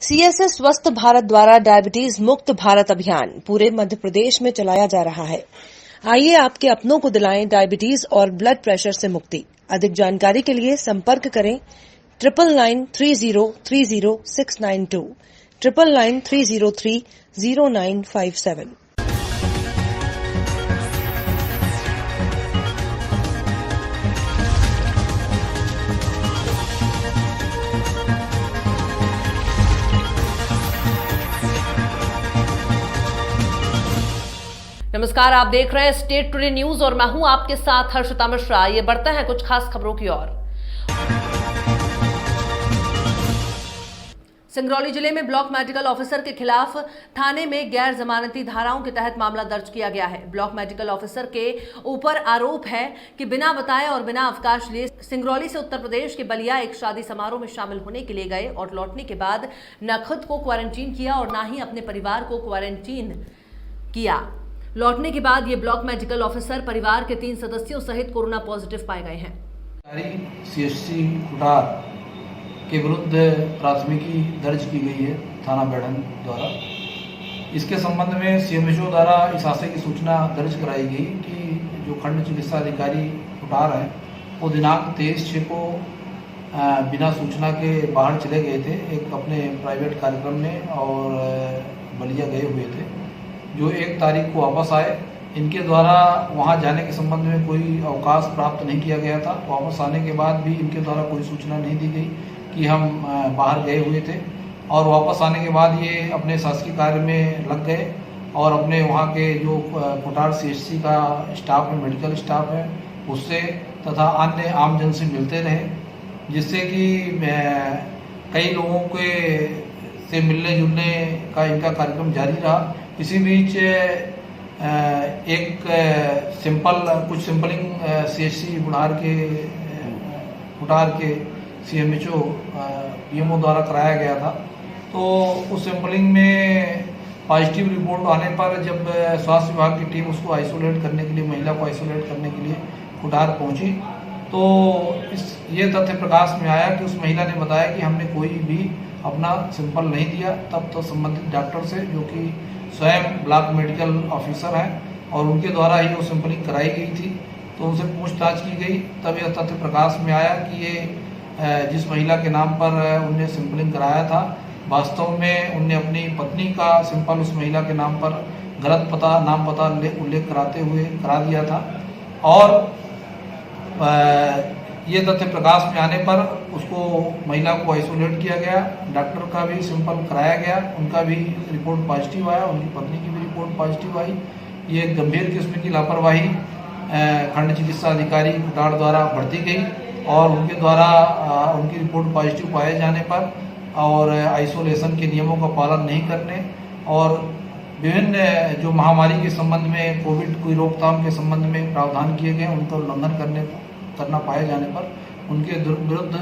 CSC स्वस्थ भारत द्वारा diabetes मुक्त भारत अभियान पूरे मध्य प्रदेश में चलाया जा रहा है। आइए आपके अपनों को दिलाएं डायबिटीज और ब्लड प्रेशर से मुक्ति। अधिक जानकारी के लिए संपर्क करें 9993030692 9993030957। नमस्कार, आप देख रहे हैं स्टेट टुडे न्यूज और मैं हूं आपके साथ हर्षिता मिश्रा। ये बढ़ते हैं कुछ खास खबरों की ओर। सिंगरौली जिले में ब्लॉक मेडिकल ऑफिसर के खिलाफ थाने में गैर जमानती धाराओं के तहत मामला दर्ज किया गया है। ब्लॉक मेडिकल ऑफिसर के ऊपर आरोप है कि बिना बताए और बिना अवकाश लिए सिंगरौली से उत्तर प्रदेश के बलिया एक शादी समारोह में शामिल होने के लिए गए और लौटने के बाद न खुद को क्वारंटीन किया और न ही अपने परिवार को क्वारंटीन किया। लौटने के बाद ये ब्लॉक मेडिकल ऑफिसर परिवार के 3 सदस्यों सहित कोरोना पॉजिटिव पाए गए हैं। सीएससी कुटार के विरुद्ध प्राथमिकी दर्ज की गई है थाना बेड़न द्वारा। इसके संबंध में सीएमएचओ द्वारा इस आशय की सूचना दर्ज कराई गई कि जो खंड चिकित्सा अधिकारी कुटार हैं वो दिनांक 23/6 को बिना सूचना के बाहर चले गए थे एक अपने प्राइवेट कार्यक्रम में और बलिया गए हुए थे। जो 1 तारीख को वापस आए, इनके द्वारा वहां जाने के संबंध में कोई अवकाश प्राप्त नहीं किया गया था। वापस आने के बाद भी इनके द्वारा कोई सूचना नहीं दी गई कि हम बाहर गए हुए थे और वापस आने के बाद ये अपने शासकीय कार्य में लग गए और अपने वहाँ के जो कुटार सीएचसी का स्टाफ है, मेडिकल स्टाफ है, उससे तथा अन्य आमजन से मिलते रहे, जिससे कि कई लोगों के से मिलने जुलने का इनका कार्यक्रम जारी रहा। इसी बीच कुछ सैंपलिंग सीएचसी कुटार के सीएमएचओ पीएमओ द्वारा कराया गया था। तो उस सैंपलिंग में पॉजिटिव रिपोर्ट आने पर जब स्वास्थ्य विभाग की टीम उसको आइसोलेट करने के लिए, महिला को आइसोलेट करने के लिए कुटार पहुंची, तो ये तथ्य प्रकाश में आया कि उस महिला ने बताया कि हमने कोई भी अपना सैंपल नहीं दिया। तब तो संबंधित डॉक्टर से, जो कि स्वयं ब्लॉक मेडिकल ऑफिसर हैं और उनके द्वारा ही वो सैंपलिंग कराई गई थी, तो उनसे पूछताछ की गई। तब यह तथ्य प्रकाश में आया कि ये जिस महिला के नाम पर उनने सैंपलिंग कराया था, वास्तव में उनने अपनी पत्नी का सैंपल उस महिला के नाम पर गलत नाम पता उल्लेख कराते हुए करा दिया था। और ये तथ्य प्रकाश में आने पर उसको महिला को आइसोलेट किया गया। डॉक्टर का भी सैंपल कराया गया, उनका भी रिपोर्ट पॉजिटिव आया, उनकी पत्नी की भी रिपोर्ट पॉजिटिव आई। ये गंभीर किस्म की लापरवाही खंड चिकित्सा अधिकारी कुटार द्वारा बरती गई और उनके द्वारा उनकी रिपोर्ट पॉजिटिव पाए जाने पर और आइसोलेशन के नियमों का पालन नहीं करने और विभिन्न जो महामारी के संबंध में, कोविड की रोकथाम के संबंध में प्रावधान किए गए, उनका उल्लंघन करना पाए जाने पर उनके विरुद्ध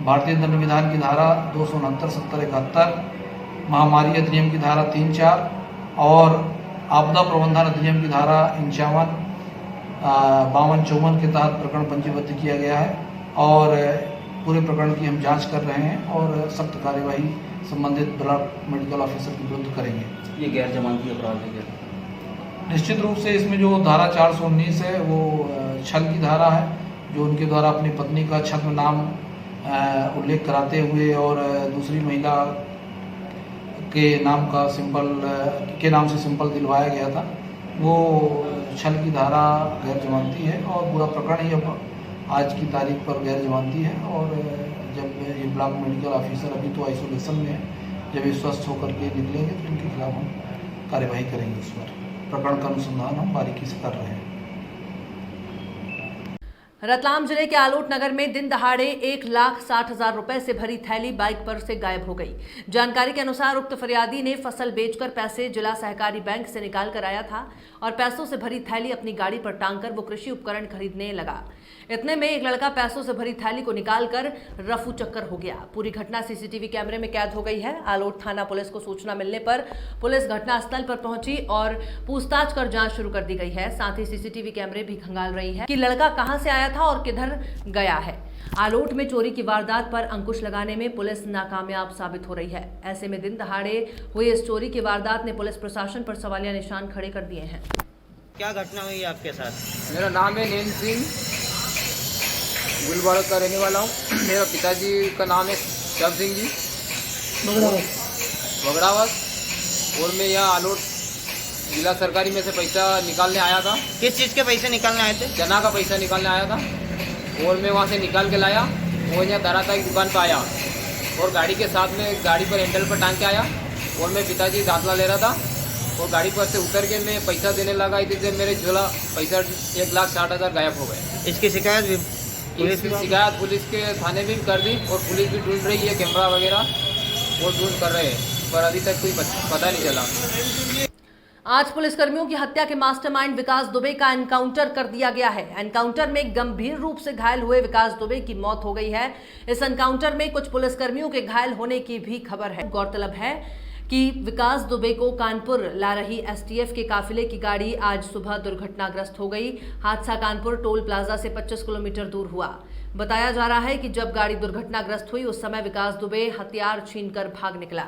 भारतीय दंड विधान की धारा 269, 70, 71, महामारी अधिनियम की धारा 3-4 और आपदा प्रबंधन अधिनियम की धारा 51, 52, 54 के तहत प्रकरण पंजीबद्ध किया गया है और पूरे प्रकरण की हम जांच कर रहे हैं और सख्त कार्यवाही संबंधित ब्लॉक मेडिकल ऑफिसर के विरुद्ध करेंगे। ये गैर जमानती अपराध है क्या? निश्चित रूप से इसमें जो धारा 419 है वो छल की धारा है, जो उनके द्वारा अपनी पत्नी का छद्म नाम उल्लेख कराते हुए और दूसरी महिला के नाम से सैंपल दिलवाया गया था, वो छल की धारा गैर जमानती है और पूरा प्रकरण ही अब आज की तारीख पर गैर जमानती है। और जब ये ब्लॉक मेडिकल ऑफिसर अभी तो आइसोलेशन में है, जब ये स्वस्थ होकर के निकलेंगे तो उनके खिलाफ हम कार्यवाही करेंगे। इस पर प्रकरण का अनुसंधान हम बारीकी से कर रहे हैं। रतलाम जिले के आलोट नगर में दिन दहाड़े 1,60,000 रुपए से भरी थैली बाइक पर से गायब हो गई। जानकारी के अनुसार उक्त फरियादी ने फसल बेचकर पैसे जिला सहकारी बैंक से निकाल कर आया था और पैसों से भरी थैली अपनी गाड़ी पर टांगकर वो कृषि उपकरण खरीदने लगा। इतने में एक लड़का पैसों से भरी थैली को निकालकर रफू चक्कर हो गया। पूरी घटना सीसीटीवी कैमरे में कैद हो गई है। आलोट थाना पुलिस को सूचना मिलने पर पुलिस घटनास्थल पर पहुंची और पूछताछ कर जांच शुरू कर दी गई है। साथ ही सीसीटीवी कैमरे भी खंगाल रही है कि लड़का कहां से आया था और किधर गया है। आलोट में चोरी की वारदात पर अंकुश लगाने में पुलिस नाकामयाब साबित हो रही है। ऐसे में दिन दहाड़े हुई इस चोरी की वारदात ने पुलिस प्रशासन पर सवालिया निशान खड़े कर दिए हैं। क्या घटना हुई आपके साथ? मेरा नाम है नैन सिंह, गुलबाड़ का रहने वाला हूँ। मेरा पिताजी का नाम है श्याम सिंह जी बगड़ावत, और मैं यहाँ आलोट जिला सरकारी में से पैसा निकालने आया था। किस चीज़ के पैसे निकालने आए थे? चना का पैसा निकालने आया था, और मैं वहाँ से निकाल के लाया और यहाँ दराता की दुकान पर आया और गाड़ी के साथ में गाड़ी पर हैंडल पर टांग के आया और मैं पिताजी दाखला ले रहा था और गाड़ी पर से उतर के मैं पैसा देने लगा। इसी से मेरे झोला पैसा 1,60,000 गायब हो गए। इसकी शिकायत भी इसकी शिकायत पुलिस के थाने में भी कर दी और पुलिस भी ढूंढ रही है, कैमरा वगैरह वो ढूंढ कर रहे हैं, पर अभी तक कोई पता नहीं चला। आज पुलिसकर्मियों की हत्या के मास्टरमाइंड विकास दुबे का एनकाउंटर कर दिया गया है। एनकाउंटर में गंभीर रूप से घायल हुए विकास दुबे की मौत हो गई है। इस एनकाउंटर में कुछ पुलिसकर्मियों के घायल होने की भी खबर है। गौरतलब है कि विकास दुबे को कानपुर ला रही एसटीएफ के काफिले की गाड़ी आज सुबह दुर्घटनाग्रस्त हो गई। हादसा कानपुर टोल प्लाजा से 25 किलोमीटर दूर हुआ। बताया जा रहा है कि जब गाड़ी दुर्घटनाग्रस्त हुई उस समय विकास दुबे हथियार छीनकर भाग निकला।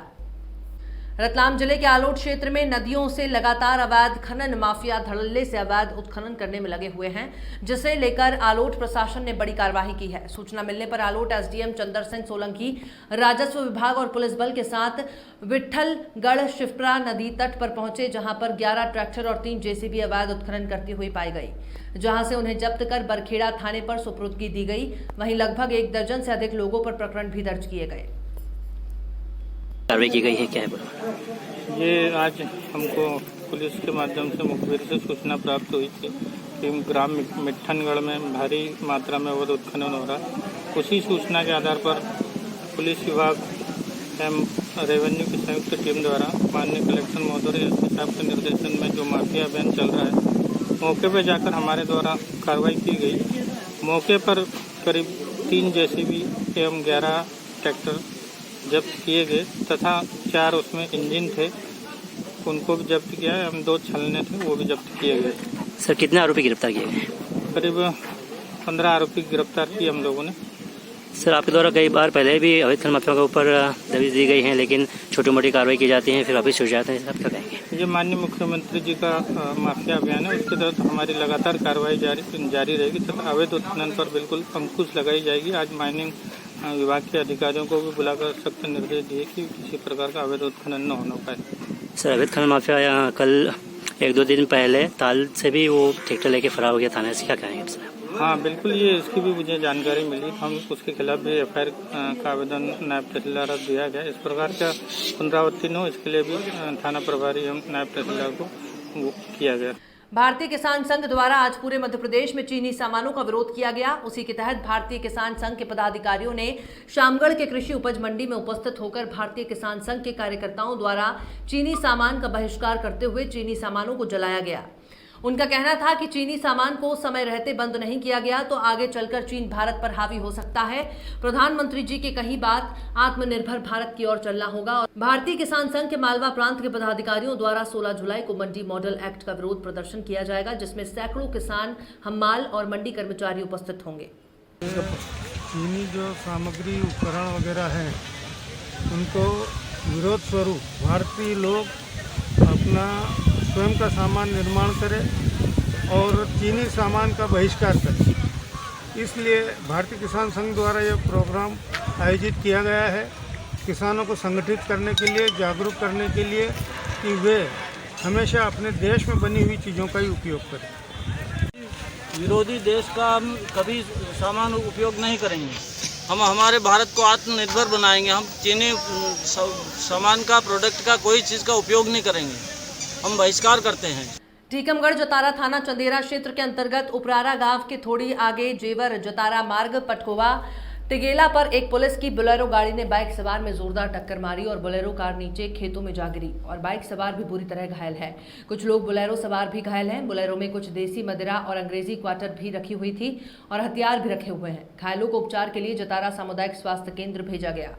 रतलाम जिले के आलोट क्षेत्र में नदियों से लगातार अवैध खनन माफिया धड़ल्ले से अवैध उत्खनन करने में लगे हुए हैं, जिसे लेकर आलोट प्रशासन ने बड़ी कार्रवाई की है। सूचना मिलने पर आलोट एसडीएम चंदर सिंह सोलंकी राजस्व विभाग और पुलिस बल के साथ विट्ठलगढ़ शिवपुरा नदी तट पर पहुंचे, जहां पर 11 ट्रैक्टर और 3 जेसीबी अवैध उत्खनन करती हुई पाई गई, जहां से उन्हें जब्त कर बरखेड़ा थाने पर सुपुर्दगी दी गई। वहीं लगभग 1 दर्जन से अधिक लोगों पर प्रकरण भी दर्ज किए गए। कार्रवाई की गई है, क्या है? ये आज हमको पुलिस के माध्यम से मुखबिर से सूचना प्राप्त हुई थी कि ग्राम मिट्ठनगढ़ में भारी मात्रा में अवैध उत्खनन हो रहा है। उसी सूचना के आधार पर पुलिस विभाग एवं रेवेन्यू की संयुक्त टीम द्वारा माननीय कलेक्टर महोदय एसपी साहब के निर्देशन में जो माफिया अभियान चल रहा है, मौके पर जाकर हमारे द्वारा कार्रवाई की गई। मौके पर करीब 3 जेसीबी एवं 11 ट्रैक्टर जब्त किए गए तथा 4 उसमें इंजन थे, उनको भी जब्त किया है। हम 2 छलने थे, वो भी जब्त किए गए। सर, कितने आरोपी गिरफ्तार किए गए? करीब 15 आरोपी गिरफ्तार किए हम लोगों ने। सर, आपके द्वारा कई बार पहले भी अवैध खनन माफियाओं के ऊपर दबिश दी गई है, लेकिन छोटी मोटी कार्रवाई की जाती है, फिर वापिस हो जाते हैं। आप क्या कहेंगे? ये माननीय मुख्यमंत्री जी का माफिया अभियान है, उसके तहत हमारी लगातार कार्रवाई जारी रहेगी तथा अवैध उत्खनन पर बिल्कुल अंकुश लगाई जाएगी। आज माइनिंग विभाग के अधिकारियों को भी बुलाकर सख्त निर्देश दिए कि किसी प्रकार का अवैध उत्खनन न होना पाए। सर, अवैध खनन माफिया कल 1-2 दिन पहले ताल से भी वो ट्रैक्टर लेके फरार हो गया थाने से, क्या कहेंगे सर? हाँ बिल्कुल, ये इसकी भी मुझे जानकारी मिली। हम उसके खिलाफ भी एफआईआर का आवेदन नायब तहसीलदार दिया गया। इस प्रकार का पुनरावृत्ति न हो, इसके लिए भी थाना प्रभारी एवं नायब तहसीलदार को वो किया गया। भारतीय किसान संघ द्वारा आज पूरे मध्य प्रदेश में चीनी सामानों का विरोध किया गया। उसी के तहत भारतीय किसान संघ के पदाधिकारियों ने शामगढ़ के कृषि उपज मंडी में उपस्थित होकर भारतीय किसान संघ के कार्यकर्ताओं द्वारा चीनी सामान का बहिष्कार करते हुए चीनी सामानों को जलाया गया। उनका कहना था कि चीनी सामान को समय रहते बंद नहीं किया गया तो आगे चलकर चीन भारत पर हावी हो सकता है। प्रधानमंत्री जी की कही बात, आत्मनिर्भर भारत की ओर चलना होगा। और भारतीय किसान संघ के मालवा प्रांत के पदाधिकारियों द्वारा 16 जुलाई को मंडी मॉडल एक्ट का विरोध प्रदर्शन किया जाएगा, जिसमें सैकड़ों किसान, हम्माल और मंडी कर्मचारी उपस्थित होंगे। चीनी जो सामग्री उपकरण वगैरह हैं, उनको विरोध स्वरूप भारतीय लोग अपना स्वयं का सामान निर्माण करें और चीनी सामान का बहिष्कार करें। इसलिए भारतीय किसान संघ द्वारा यह प्रोग्राम आयोजित किया गया है, किसानों को संगठित करने के लिए, जागरूक करने के लिए कि वे हमेशा अपने देश में बनी हुई चीज़ों का ही उपयोग करें। विरोधी देश का हम कभी सामान उपयोग नहीं करेंगे। हम हमारे भारत को आत्मनिर्भर बनाएंगे। हम चीनी सामान का, प्रोडक्ट का, कोई चीज़ का उपयोग नहीं करेंगे। हम बहिष्कार करते हैं। टीकमगढ़ जतारा थाना चंदेरा क्षेत्र के अंतर्गत उपरारा गांव के थोड़ी आगे जेवर जतारा मार्ग पटकोवा टिगेला पर एक पुलिस की बोलेरो गाड़ी ने बाइक सवार में जोरदार टक्कर मारी और बोलेरो कार नीचे खेतों में जा गिरी और बाइक सवार भी बुरी तरह घायल है। कुछ लोग बोलेरो सवार भी घायल हैं। बोलेरो में कुछ देसी मदिरा और अंग्रेजी क्वार्टर भी रखी हुई थी और हथियार भी रखे हुए हैं। घायलों को उपचार के लिए जतारा सामुदायिक स्वास्थ्य केंद्र भेजा गया।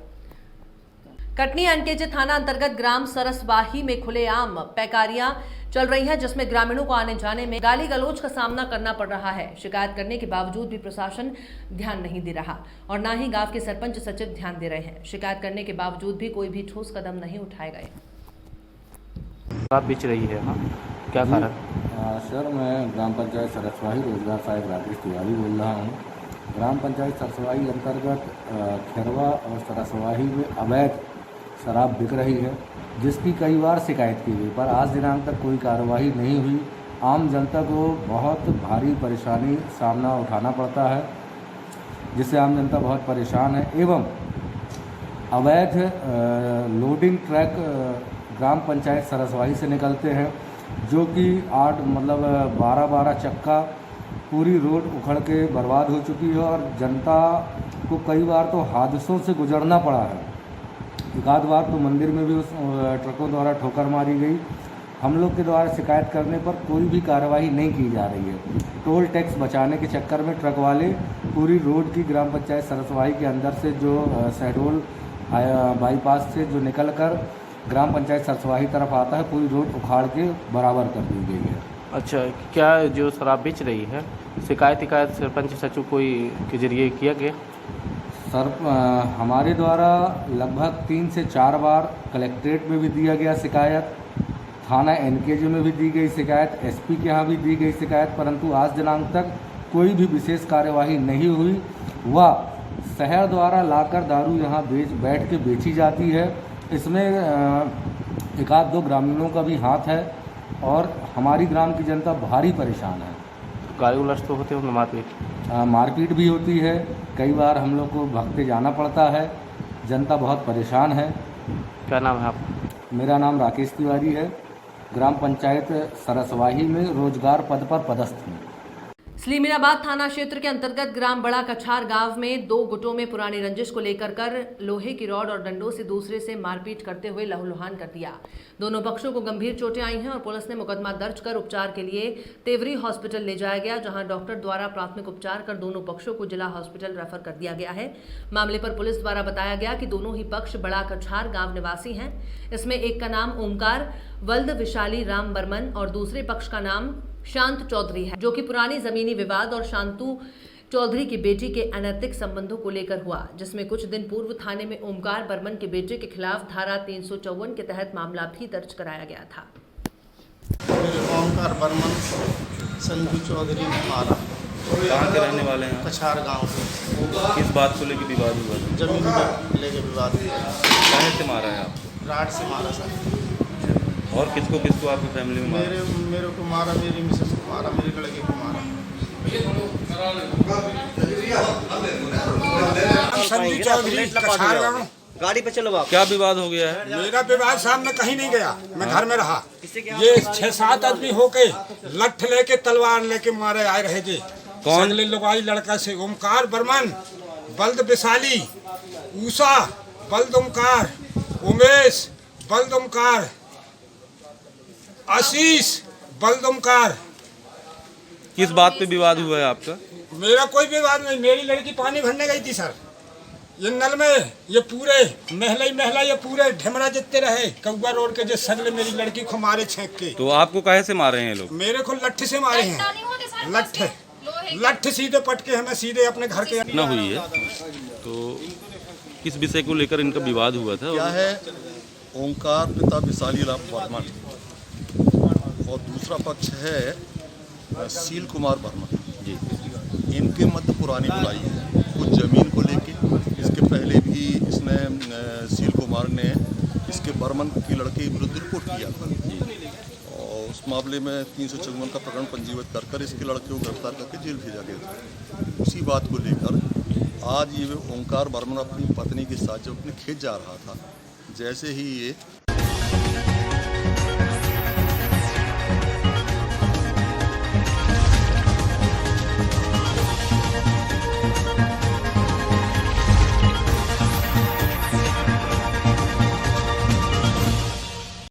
कटनी एनकेजे थाना अंतर्गत ग्राम सरसवाही में खुलेआम पैकारियां चल रही हैं, जिसमें ग्रामीणों को आने जाने में गाली गलौज का सामना करना पड़ रहा है। शिकायत करने के बावजूद भी प्रशासन ध्यान नहीं दे रहा और न ही गांव के सरपंच सचिव ध्यान दे रहे हैं। शिकायत करने के बावजूद भी कोई भी ठोस कदम नहीं उठाए गए। आप बेच रही है ना, क्या कारण? सर, मैं ग्राम पंचायत सरसवाही रोजगार सहायक राकेश तिवारी बोल रहा हूँ। ग्राम पंचायत सरसवाही अंतर्गत खैरवा और सरसवाही में अवैध शराब बिक रही है, जिसकी कई बार शिकायत की गई, पर आज दिनांक तक कोई कार्रवाई नहीं हुई। आम जनता को बहुत भारी परेशानी सामना उठाना पड़ता है, जिससे आम जनता बहुत परेशान है। एवं अवैध लोडिंग ट्रक ग्राम पंचायत सरसवाही से निकलते हैं, जो कि 12 चक्का पूरी रोड उखड़ के बर्बाद हो चुकी है और जनता को कई बार तो हादसों से गुजरना पड़ा है। एक आध बार तो मंदिर में भी उस ट्रकों द्वारा ठोकर मारी गई। हम लोग के द्वारा शिकायत करने पर कोई भी कार्रवाई नहीं की जा रही है। टोल टैक्स बचाने के चक्कर में ट्रक वाले पूरी रोड की ग्राम पंचायत सरसवाही के अंदर से जो शहडोल बाईपास से जो निकल कर ग्राम पंचायत सरसवाही तरफ आता है, पूरी रोड उखाड़ के बराबर कर दी गई है। अच्छा, क्या जो शराब बेच रही है शिकायत सरपंच सचिव कोई के जरिए किया गया? सर, हमारे द्वारा लगभग 3 से 4 बार कलेक्ट्रेट में भी दिया गया शिकायत, थाना एनकेजे में भी दी गई शिकायत, एसपी के यहाँ भी दी गई शिकायत, परंतु आज दिनांक तक कोई भी विशेष कार्यवाही नहीं हुई। वह शहर द्वारा लाकर दारू यहाँ बैठ के बेची जाती है। इसमें एक आध दो ग्रामीणों का भी हाथ है और हमारी ग्राम की जनता भारी परेशान है। गाली गलौज तो होते होंगे, मारपीट भी होती है। कई बार हम लोग को भागते जाना पड़ता है। जनता बहुत परेशान है। क्या नाम है आपका? मेरा नाम राकेश तिवारी है। ग्राम पंचायत सरसवाही में रोजगार पद पर पदस्थ हूँ। सलीमीराबाद थाना क्षेत्र के अंतर्गत ग्राम बड़ा कछार गांव में 2 गुटों में पुरानी रंजिश को लेकर लोहे की रॉड और डंडों से दूसरे से मारपीट करते हुए लहूलुहान कर दिया। दोनों पक्षों को गंभीर चोटें आई हैं और पुलिस ने मुकदमा दर्ज कर उपचार के लिए तेवरी हॉस्पिटल ले जाया गया, जहां डॉक्टर द्वारा प्राथमिक उपचार कर दोनों पक्षों को जिला हॉस्पिटल रेफर कर दिया गया है। मामले पर पुलिस द्वारा बताया गया कि दोनों ही पक्ष बड़ा कछार गाँव निवासी हैं। इसमें एक का नाम ओमकार वल्द विशाली राम बर्मन और दूसरे पक्ष का नाम शांत चौधरी है, जो कि पुरानी जमीनी विवाद और शांतु चौधरी की बेटी के अनैतिक संबंधों को लेकर हुआ, जिसमें कुछ दिन पूर्व थाने में ओमकार बर्मन के बेटे के खिलाफ धारा 354 के तहत मामला भी दर्ज कराया गया था। ओमकार बर्मन संजू चौधरी ने मारा। कहाँ के रहने वाले हैं? कछार गांव से। किस बात को लेकर विवाद हुआ? जमीन को लेकर विवाद हुआ। कहाँ से मारा है आपको? राड से मारा सर। और किसको आपकी फैमिली में मारा? मेरे को मारा, मेरी मिसेस को मारा, मेरे लड़के को मारा। संजू चौधरी कछार गाँव। गाड़ी पे चलो आप। क्या विवाद हो गया है? मेरा विवाद सामने कहीं नहीं गया, मैं घर में रहा। ये 6-7 आदमी होके लठ लेके तलवार लेके मारे आए रहे थे। कौन? लुगाई लड़का से ओमकार बर्मन, बल्द विशाली, ऊषा बल्द ओमकार, उमेश बल्द ओमकार, आशीष बल्द ओमकार। किस बात पे विवाद हुआ है आपका? मेरा कोई विवाद नहीं। मेरी लड़की पानी भरने गई थी सर, ये नल में ये पूरे महला ये पूरे ढेमरा जितने रहे कौआ रोड के जो सगले मेरी लड़की को मारे छेंक के। तो आपको काहे से मारे हैं लोग? मेरे को लठ से मारे हैं। लठ सीधे पटके हमें सीधे अपने घर के न हुई है। तो किस विषय को लेकर इनका विवाद हुआ था? क्या है, ओंकार पिता विशाली राम बर्मन और दूसरा पक्ष है सील कुमार बर्मन जी। इनके मध्य पुरानी बुराई है कुछ जमीन को लेके। इसके पहले भी इसने सील कुमार ने इसके बर्मन की लड़के के विरुद्ध रिपोर्ट किया था और उस मामले में 354 का प्रकरण पंजीबद्ध कर इसके लड़के को गिरफ्तार करके जेल भेजा गया था। उसी बात को लेकर आज ये ओंकार बर्मन अपनी पत्नी के साथ जब अपने खेत जा रहा था, जैसे ही ये